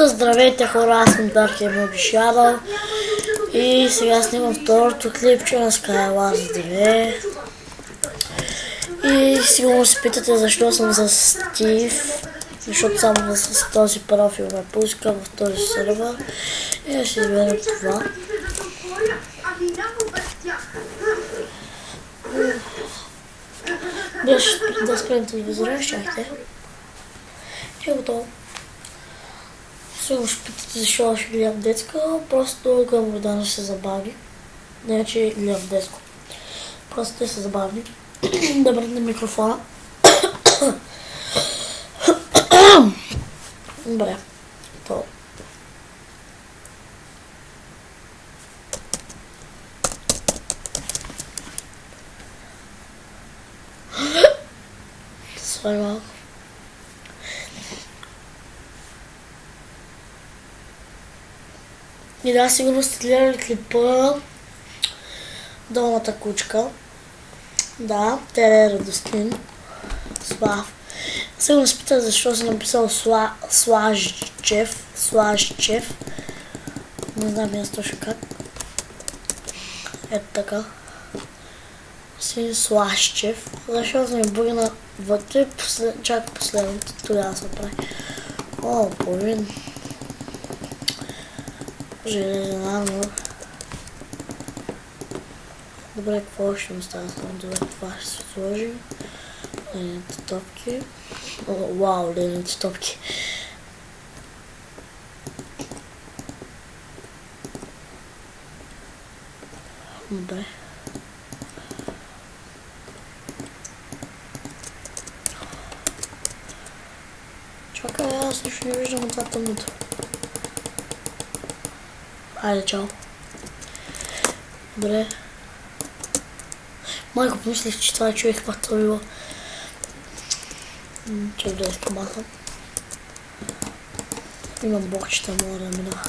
Здравейте хора, аз съм Dark Emoji Shadow и сега снимам второто клипче на Skywars 2. И сигурно се питате защо съм за Стив, защото само с този профил ме пуска в този сервер. И ще изберем това. Беше да спрем телевизора, чакайте. И е готово. Сигурно ще питате защо ще гледам детска, просто гледам да не се забавни. Не, че гледам детско. Просто те са забавни. Да бръдне микрофона. Добре. То. Свай малко. И да, сигурно сте гледали клипа Долната кучка. Да, те е Радостин. Слав. Сигурно се пита защо съм написал Слажчев. Не знам аз точно как. Ето така. Си Слажчев. Защо съм ми бъгна вътре, чак последното, тогава се прави. О, половин. Железен армор. Добре, какво ще ми става? Добре, това ще се сложим. Лените топки. Вау, лените топки. Добре. Чакай, аз нищо не виждам от това тъмното. Айде, чао. Добре. Майко, помислих, че това е човек патрулива. Че да изкамахам. Имам блокчета, мога да мина.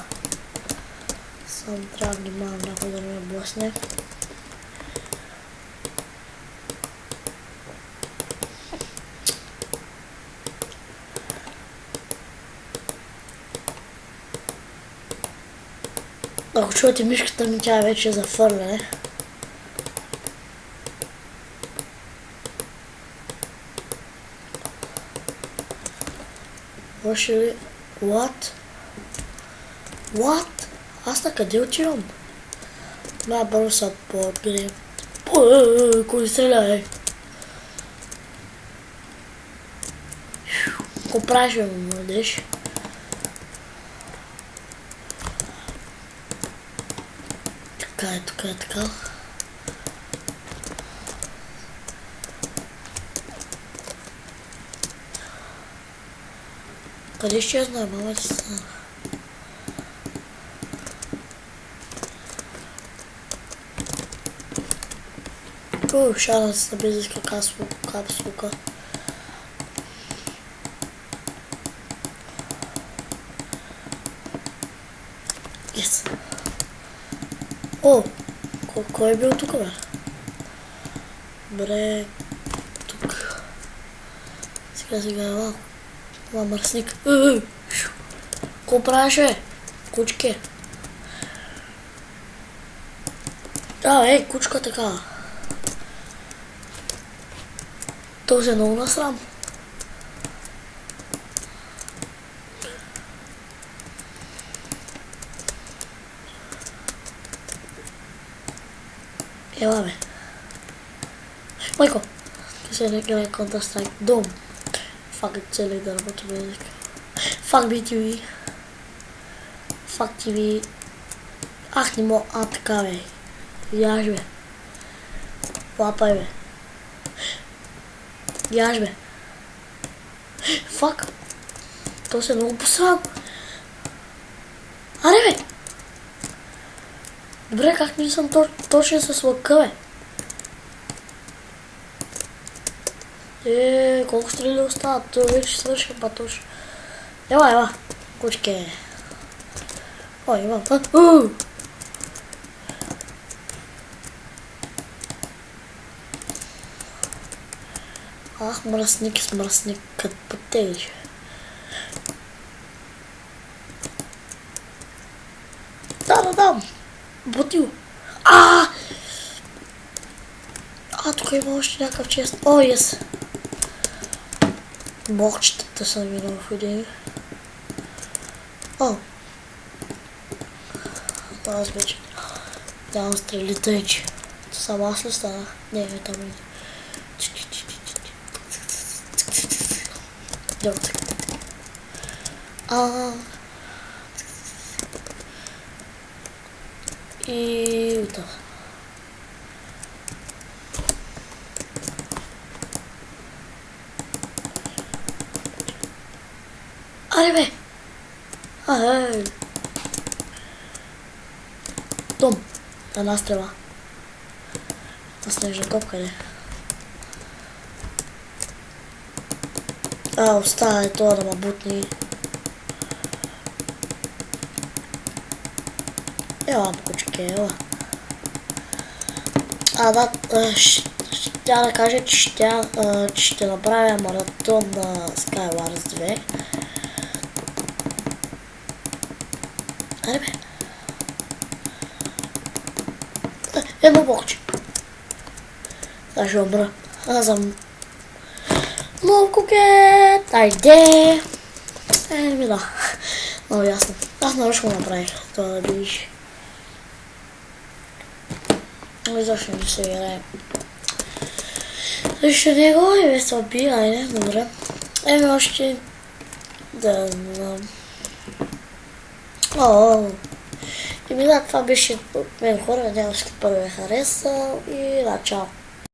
Само трябва да внимавам някой да не ме блъсне. Ако чувате мишката ми, тя вече е за фърляне. Може ли? What? Аз на къде отивам? Това бързо са по-отгрем. Кой стреляй? Ко правиш, бе, младеж? Така е, така. Къде ще я знам, мама ти стана? Шана с набизиска капсулка. Yes. О! Кой е бил тук, бе? Добре, тук. Сега е малко. Това мърсник. Ко правиш, бе? Кучке. Кучка така. То се е много насрам. Ела, бе. Майко! Ти се не гледай Counter-Strike. Дом. Фак е цели да работи без език. Фак BTV. Фак TV. Ах, не мога. Така, бе. Яж, бе. Лапай, бе. Яж, бе. Фак. То се много посрам. Аре, бе. Добре, как ми съм точен с лъка, бе? Колко стрели остават? Това вече свърши патош. Ела. Кучке. Ой, имам. Ах, мръсник, като потеж. знам. Бутил. Тук има още някакъв чест. О, ес. Блокчетата са минал в един. Аз вече нямам стрели тъйче. Само аз ли станах? Не, там иде. И оттам. Аре бе! Дом. Една стрела. На снежна копка, не? Остава и това да ма бутни. Ела, кучке, ела. Ще да кажа, че ще направя маратон на Skywars 2. Аре бе. Едно блокче. Аз ще умра. Аз съм много кукет. Айде. Да. Много ясно. Аз нарочно го направих. Това да видиш. Но защо не се играе? Защо не го и без това би, айде, добре. Още... Да знам. И да, това беше от мен хора, надявам се първо е харесал и да, чао.